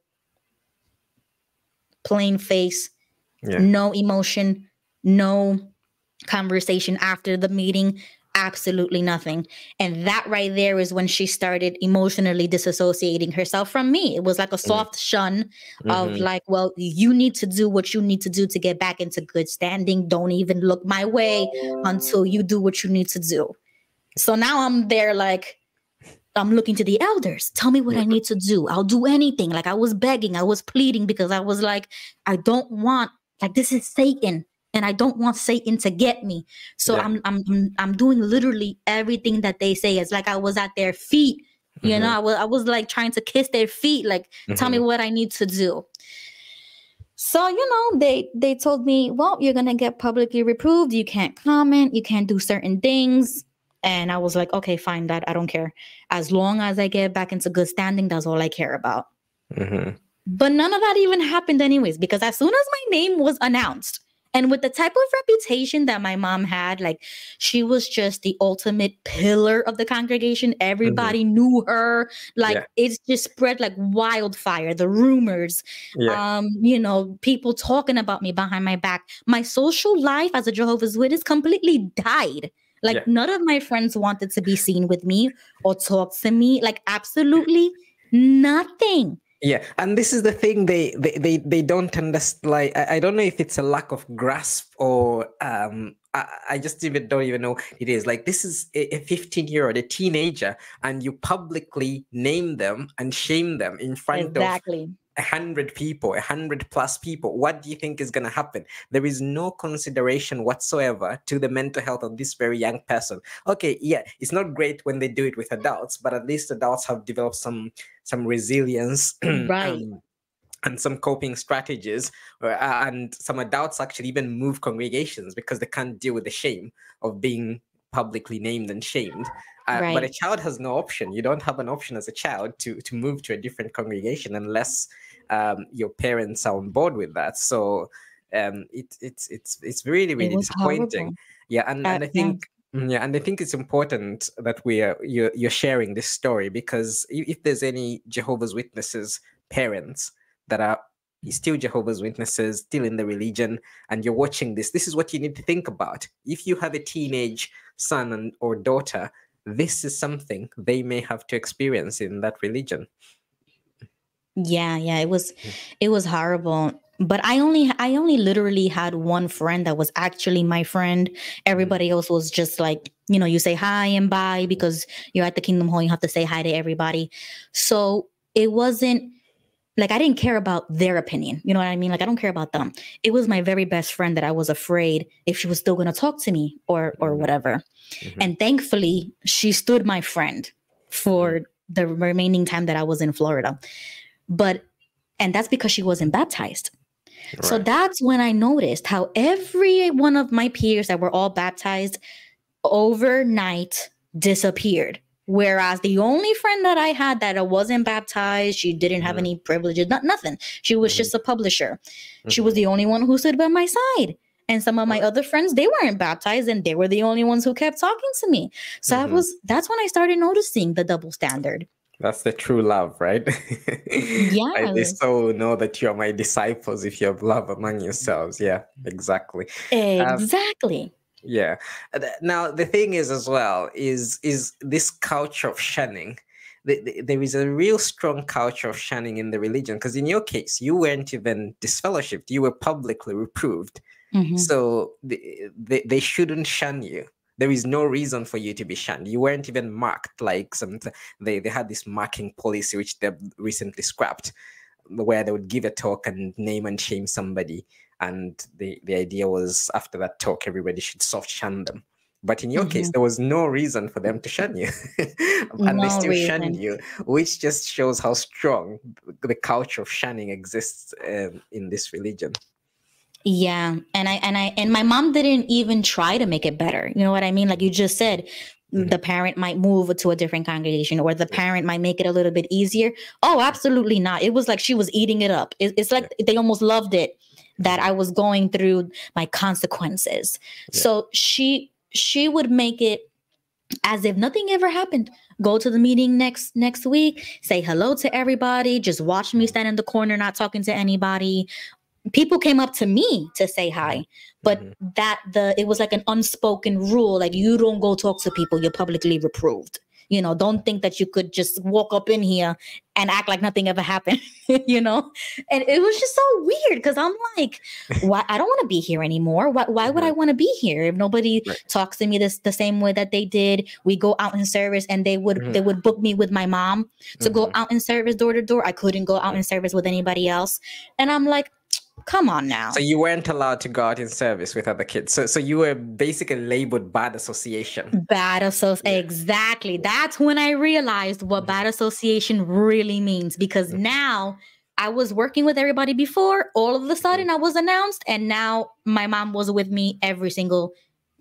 plain face, no emotion, no conversation after the meeting? Absolutely nothing. And that right there is when she started emotionally disassociating herself from me. It was like a soft shun of like, well, you need to do what you need to do to get back into good standing. Don't even look my way until you do what you need to do. So now I'm there like, I'm looking to the elders. Tell me what I need to do. I'll do anything. Like I was begging, I was pleading because I was like, I don't want, like, this is Satan. And I don't want Satan to get me. So I'm doing literally everything that they say. It's like I was at their feet. You know, I was like trying to kiss their feet. Like, tell me what I need to do. So, you know, they told me, well, you're going to get publicly reproved. You can't comment. You can't do certain things. And I was like, okay, fine, Dad. I don't care. As long as I get back into good standing, that's all I care about. But none of that even happened anyways, because as soon as my name was announced, and with the type of reputation that my mom had, like she was just the ultimate pillar of the congregation. Everybody knew her. Like it's just spread like wildfire. The rumors, you know, people talking about me behind my back. My social life as a Jehovah's Witness completely died. Like none of my friends wanted to be seen with me or talk to me. Like absolutely nothing. Yeah, and this is the thing they don't understand. Like I don't know if it's a lack of grasp or I just don't even know it is. Like this is a 15-year-old, a teenager, and you publicly name them and shame them in front of 100 people, 100+ people. What do you think is going to happen? There is no consideration whatsoever to the mental health of this very young person. Okay, yeah, it's not great when they do it with adults, but at least adults have developed some resilience, and some coping strategies, and some adults actually even move congregations because they can't deal with the shame of being publicly named and shamed. But a child has no option. You don't have an option as a child to move to a different congregation unless your parents are on board with that. So it's really disappointing. Horrible. Yeah, and I think and I think it's important that you're sharing this story, because if there's any Jehovah's Witnesses parents that are still Jehovah's Witnesses, still in the religion, and you're watching this is what you need to think about. If you have a teenage son or daughter, this is something they may have to experience in that religion. Yeah, it was horrible. But I only literally had one friend that was actually my friend. Everybody else was just like, you know, you say hi and bye because you're at the Kingdom Hall. You have to say hi to everybody. So it wasn't like I didn't care about their opinion. You know what I mean? Like I don't care about them. It was my very best friend that I was afraid if she was still going to talk to me or whatever. And thankfully, she stood my friend for the remaining time that I was in Florida. And that's because she wasn't baptized. Right. So that's when I noticed how every one of my peers that were all baptized overnight disappeared. Whereas the only friend that I had that wasn't baptized, she didn't have any privileges, nothing. She was just a publisher. She was the only one who stood by my side. And some of my other friends, they weren't baptized and they were the only ones who kept talking to me. So that's when I started noticing the double standard. That's the true love, right? Yeah. They so know that you're my disciples if you have love among yourselves. Yeah, exactly. Exactly. Yeah. Now, the thing is as well, is this culture of shunning. There is a real strong culture of shunning in the religion, because in your case, you weren't even disfellowshipped. You were publicly reproved. So they shouldn't shun you. There is no reason for you to be shunned. You weren't even marked like they had this marking policy, which they've recently scrapped, where they would give a talk and name and shame somebody. And the idea was after that talk, everybody should soft shun them. But in your case, there was no reason for them to shun you. And they still shunned you, which just shows how strong the culture of shunning exists in this religion. Yeah. And my mom didn't even try to make it better. You know what I mean? Like you just said, the parent might move to a different congregation, or the parent might make it a little bit easier. Oh, absolutely not. It was like she was eating it up. It's like they almost loved it that I was going through my consequences. Yeah. So she would make it as if nothing ever happened. Go to the meeting next week, say hello to everybody, just watch me stand in the corner, not talking to anybody. People came up to me to say hi, but it was like an unspoken rule, like you don't go talk to people, you're publicly reproved. You know, don't think that you could just walk up in here and act like nothing ever happened, you know? And it was just so weird because I'm like, why? I don't want to be here anymore. Why would I want to be here if nobody talks to me the same way that they did? We go out in service and they would book me with my mom to go out in service door to door. I couldn't go out in service with anybody else. And I'm like, come on now. So you weren't allowed to go out in service with other kids. So you were basically labeled bad association. Bad association. Exactly. That's when I realized what bad association really means, because now I was working with everybody before. All of a sudden I was announced, and now my mom was with me every single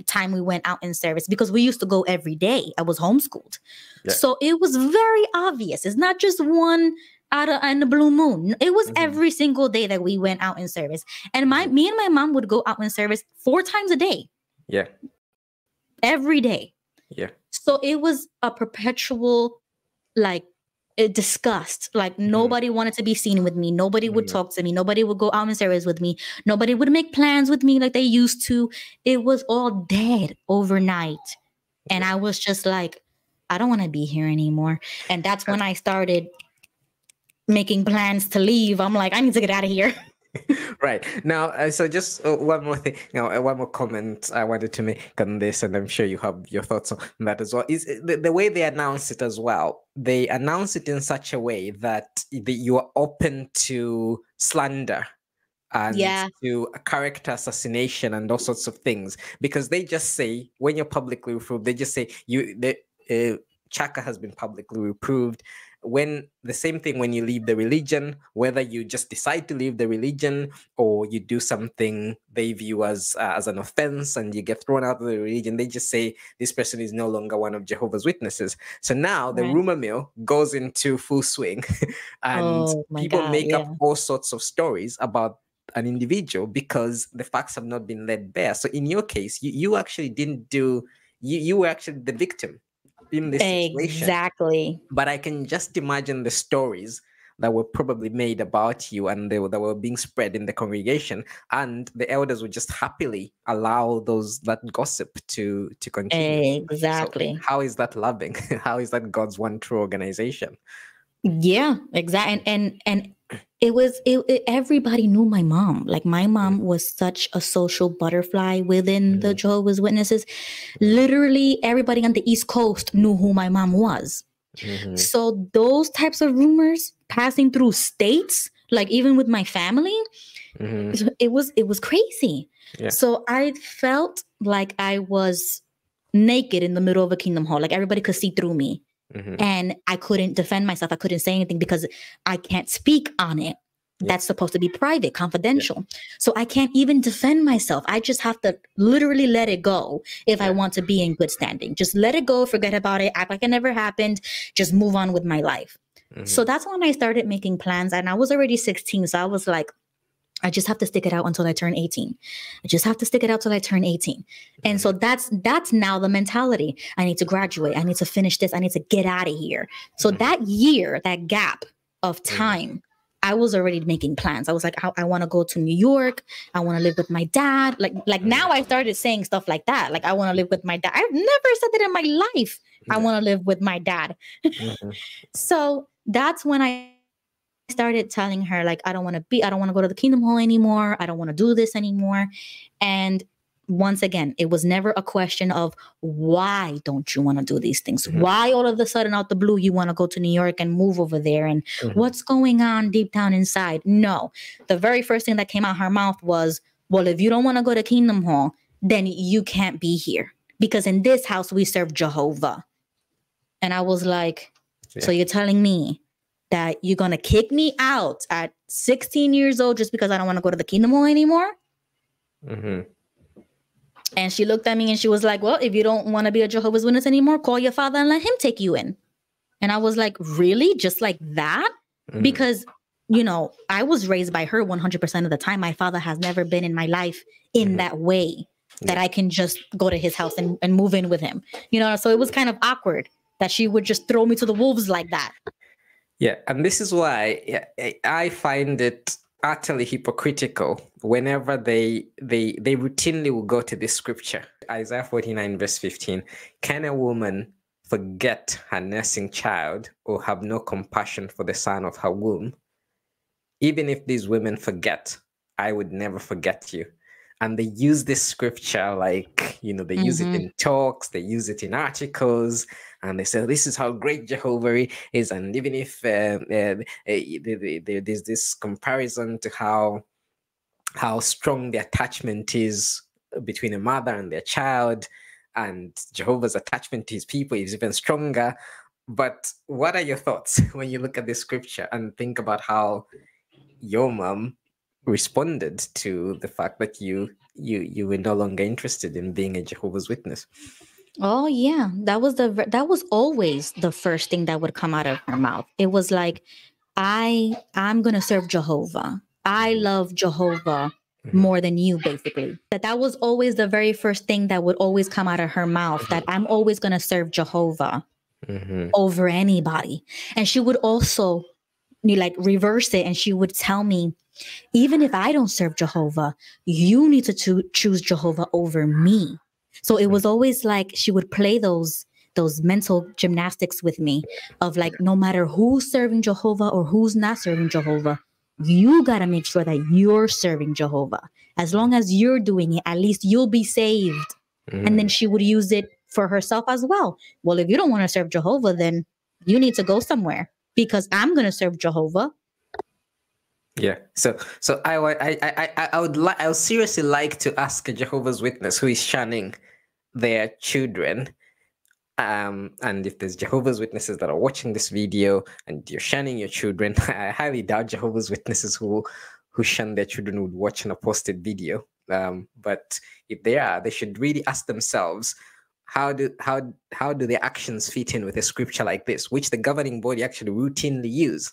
time we went out in service, because we used to go every day. I was homeschooled. Yeah. So it was very obvious. It's not just one out in the blue moon. It was every single day that we went out in service. And me and my mom would go out in service 4 times a day. Yeah. Every day. Yeah. So it was a perpetual, like, disgust. Like, nobody wanted to be seen with me. Nobody would talk to me. Nobody would go out in service with me. Nobody would make plans with me like they used to. It was all dead overnight. And I was just like, I don't want to be here anymore. And that's when I started making plans to leave. I'm like, I need to get out of here. Right. Now, so just one more thing, one more comment I wanted to make on this, and I'm sure you have your thoughts on that as well, is the way they announce it as well. They announce it in such a way that you are open to slander and to character assassination and all sorts of things, because they just say, when you're publicly reproved, they just say Chaka has been publicly reproved. When the same thing when you leave the religion, whether you just decide to leave the religion or you do something they view as an offense and you get thrown out of the religion, they just say this person is no longer one of Jehovah's Witnesses. So now the rumor mill goes into full swing, and people make up all sorts of stories about an individual because the facts have not been laid bare. So in your case, you actually didn't do, you were actually the victim in this situation. Exactly. But I can just imagine the stories that were probably made about you and that were being spread in the congregation, and the elders would just happily allow that gossip to continue. Exactly. So how is that loving? How is that God's one true organization? Yeah, exactly. And everybody knew my mom. Like, my mom was such a social butterfly within the Jehovah's Witnesses. Literally everybody on the East Coast knew who my mom was. So those types of rumors passing through states, like even with my family, it was crazy. Yeah. So I felt like I was naked in the middle of a kingdom hall. Like, everybody could see through me. And I couldn't defend myself. I couldn't say anything because I can't speak on it. That's supposed to be private, confidential. So I can't even defend myself. I just have to literally let it go if I want to be in good standing. Just let it go, forget about it, act like it never happened, just move on with my life. So that's when I started making plans. And I was already 16. So I was like, I just have to stick it out until I turn 18. I just have to stick it out till I turn 18. And so that's now the mentality. I need to graduate. I need to finish this. I need to get out of here. So that year, that gap of time, I was already making plans. I was like, I want to go to New York. I want to live with my dad. Like now I started saying stuff like that. Like, I want to live with my dad. I've never said that in my life. I want to live with my dad. So that's when I started telling her, like, I don't want to go to the Kingdom Hall anymore. I don't want to do this anymore. And once again, it was never a question of why don't you want to do these things? Why all of a sudden out the blue you want to go to New York and move over there? And what's going on deep down inside? No. The very first thing that came out her mouth was, well, if you don't want to go to Kingdom Hall, then you can't be here, because in this house we serve Jehovah. And I was like, so you're telling me that you're going to kick me out at 16 years old just because I don't want to go to the Kingdom Hall anymore? And she looked at me and she was like, well, if you don't want to be a Jehovah's Witness anymore, call your father and let him take you in. And I was like, really? Just like that? Because, you know, I was raised by her 100% of the time. My father has never been in my life in that way that I can just go to his house and move in with him. You know, so it was kind of awkward that she would just throw me to the wolves like that. Yeah, and this is why I find it utterly hypocritical whenever they routinely will go to this scripture, Isaiah 49 verse 15. Can a woman forget her nursing child or have no compassion for the son of her womb? Even if these women forget, I would never forget you. And they use this scripture like, they use it in talks, they use it in articles, and they say, this is how great Jehovah is. And even if there's this comparison to how strong the attachment is between a mother and their child, and Jehovah's attachment to his people is even stronger. But what are your thoughts when you look at this scripture and think about how your mom responded to the fact that you were no longer interested in being a Jehovah's Witness? Oh yeah, that was always the first thing that would come out of her mouth. It was like, I'm gonna serve Jehovah. I love Jehovah more than you, basically. That was always the very first thing that would always come out of her mouth, that I'm always gonna serve Jehovah over anybody. And she would also reverse it, and she would tell me, even if I don't serve Jehovah, you need to choose Jehovah over me. So it was always like she would play those mental gymnastics with me of like, no matter who's serving Jehovah or who's not serving Jehovah, you got to make sure that you're serving Jehovah. As long as you're doing it, at least you'll be saved. And then she would use it for herself as well. Well, if you don't want to serve Jehovah, then you need to go somewhere, because I'm going to serve Jehovah. Yeah. So I would seriously like to ask a Jehovah's Witness who is shunning their children. And if there's Jehovah's Witnesses that are watching this video and you're shunning your children, I highly doubt Jehovah's Witnesses who shun their children would watch an posted video. But if they are, they should really ask themselves, how do their actions fit in with a scripture like this, which the governing body actually routinely use?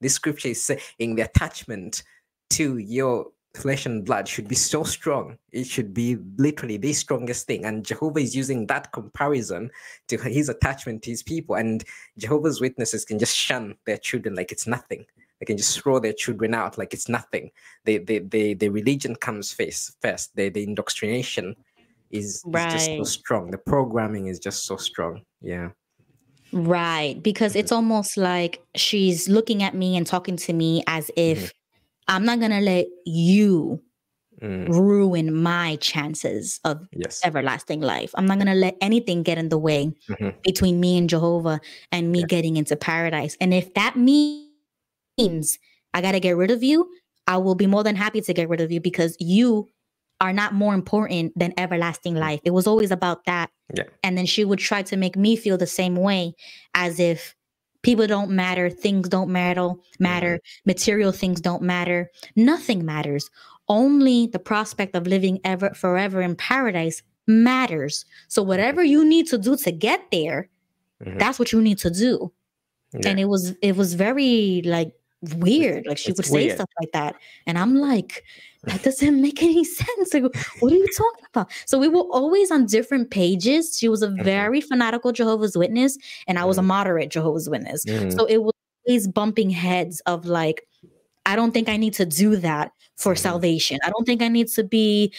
This scripture is saying the attachment to your flesh and blood should be so strong. It should be literally the strongest thing. And Jehovah is using that comparison to his attachment to his people. And Jehovah's Witnesses can just shun their children like it's nothing. They can just throw their children out like it's nothing. The religion comes first. The indoctrination is just so strong. The programming is just so strong. Yeah. Right. Because it's almost like she's looking at me and talking to me as if I'm not going to let you ruin my chances of everlasting life. I'm not going to let anything get in the way between me and Jehovah and me getting into paradise. And if that means I got to get rid of you, I will be more than happy to get rid of you, because you are not more important than everlasting life. It was always about that. Yeah. And then she would try to make me feel the same way, as if people don't matter, things don't matter, material things don't matter, nothing matters. Only the prospect of living forever in paradise matters. So whatever you need to do to get there, that's what you need to do. Yeah. And it was very weird. Like she would say stuff like that. And I'm like, that doesn't make any sense. Like, what are you talking about? So we were always on different pages. She was a very fanatical Jehovah's Witness, and I was a moderate Jehovah's Witness. So it was always bumping heads of like, I don't think I need to do that for salvation. I don't think I need to be,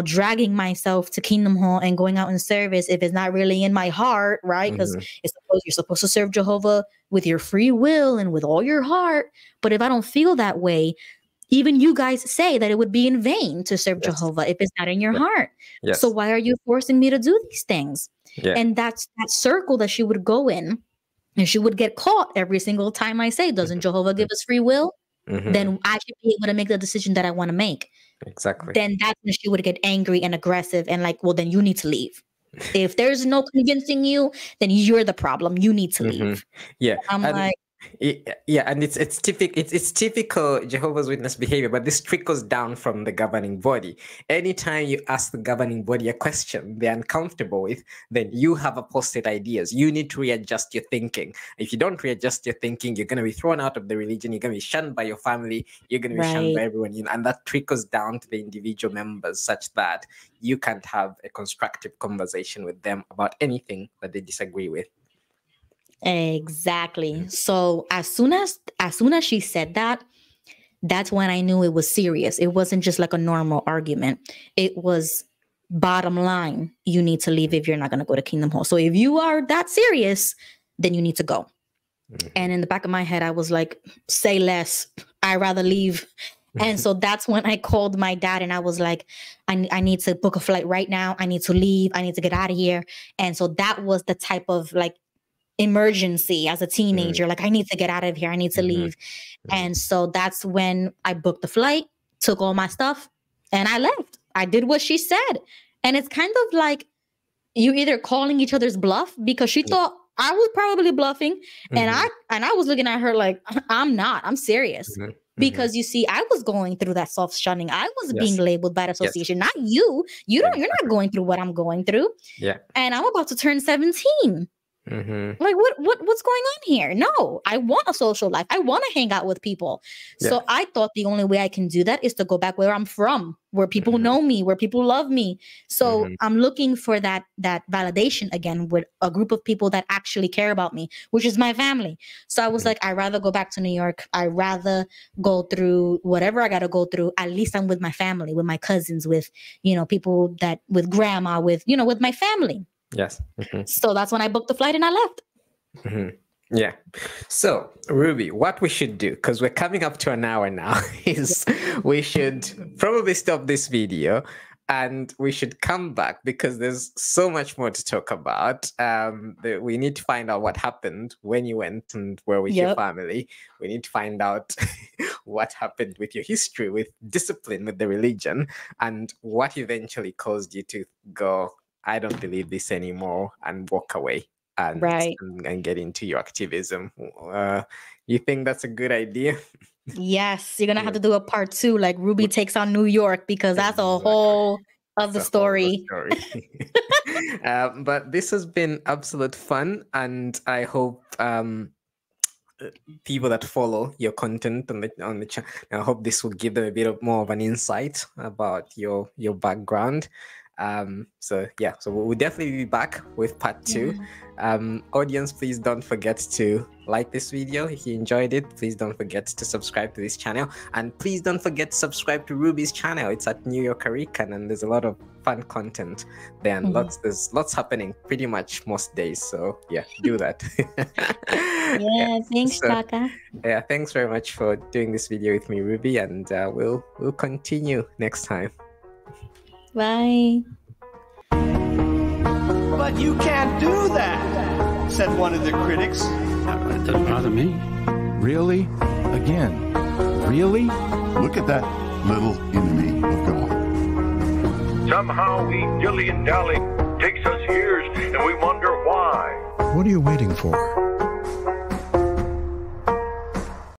dragging myself to Kingdom Hall and going out in service if it's not really in my heart, right? Because you're supposed to serve Jehovah with your free will and with all your heart. But if I don't feel that way, even you guys say that it would be in vain to serve Jehovah if it's not in your heart. Yes. So why are you forcing me to do these things? Yeah. And that's that circle that she would go in, and she would get caught every single time I say, doesn't Jehovah give us free will? Then I should be able to make the decision that I want to make. Exactly. Then that's when she would get angry and aggressive and like, well, then you need to leave. If there's no convincing you, then you're the problem. You need to leave. Yeah. I'm like, yeah, and it's typical Jehovah's Witness behavior, but this trickles down from the governing body. Anytime you ask the governing body a question they're uncomfortable with, then you have posted ideas. You need to readjust your thinking. If you don't readjust your thinking, you're going to be thrown out of the religion. You're going to be shunned by your family. You're going to be shunned by everyone. And that trickles down to the individual members, such that you can't have a constructive conversation with them about anything that they disagree with. Exactly. So as soon as she said that, that's when I knew it was serious. It wasn't just like a normal argument. It was bottom line. You need to leave if you're not going to go to Kingdom Hall. So if you are that serious, then you need to go. And in the back of my head, I was like, say less. I'd rather leave. And so that's when I called my dad and I was like, I need to book a flight right now. I need to leave. I need to get out of here. And so that was the type of like emergency as a teenager. Like, I need to get out of here. I need to leave. And so that's when I booked the flight, took all my stuff, and I left. I did what she said. And it's kind of like you either calling each other's bluff, because she thought I was probably bluffing. And I was looking at her like, I'm not. I'm serious. Because you see, I was going through that soft shunning. I was being labeled bad association, not you. You're not going through what I'm going through. Yeah. And I'm about to turn 17. Like, what's going on here? No, I want a social life. I want to hang out with people. So I thought the only way I can do that is to go back where I'm from, where people know me, where people love me. So I'm looking for that validation again with a group of people that actually care about me, which is my family. So I was like, I'd rather go back to New York. I'd rather go through whatever I got to go through. At least I'm with my family, with my cousins, with, people that, with grandma, with my family. Yes. So that's when I booked the flight and I left. Yeah. So, Ruby, what we should do, because we're coming up to an hour now, is we should probably stop this video and we should come back because there's so much more to talk about. We need to find out what happened when you went and were with your family. We need to find out what happened with your history, with discipline, with the religion, and what eventually caused you to go, I don't believe this anymore, and walk away and get into your activism. You think that's a good idea? Yes, you're gonna have to do a part 2, like Ruby takes on New York, because that's a whole other story. But this has been absolute fun, and I hope people that follow your content on the channel, I hope this will give them a bit more of an insight about your background. So we'll definitely be back with part 2. Audience, please don't forget to like this video if you enjoyed it. Please don't forget to subscribe to this channel, and please don't forget to subscribe to Ruby's channel. It's at New York Rican, and there's a lot of fun content there, and there's lots happening pretty much most days. So yeah, do that. Thanks, Chaka. Yeah, thanks very much for doing this video with me, Ruby, and we'll continue next time. Bye. But you can't do that, said one of the critics. It doesn't bother me. Really? Again? Really? Look at that little enemy of God. Somehow we dilly and dally, takes us years, and we wonder why. What are you waiting for?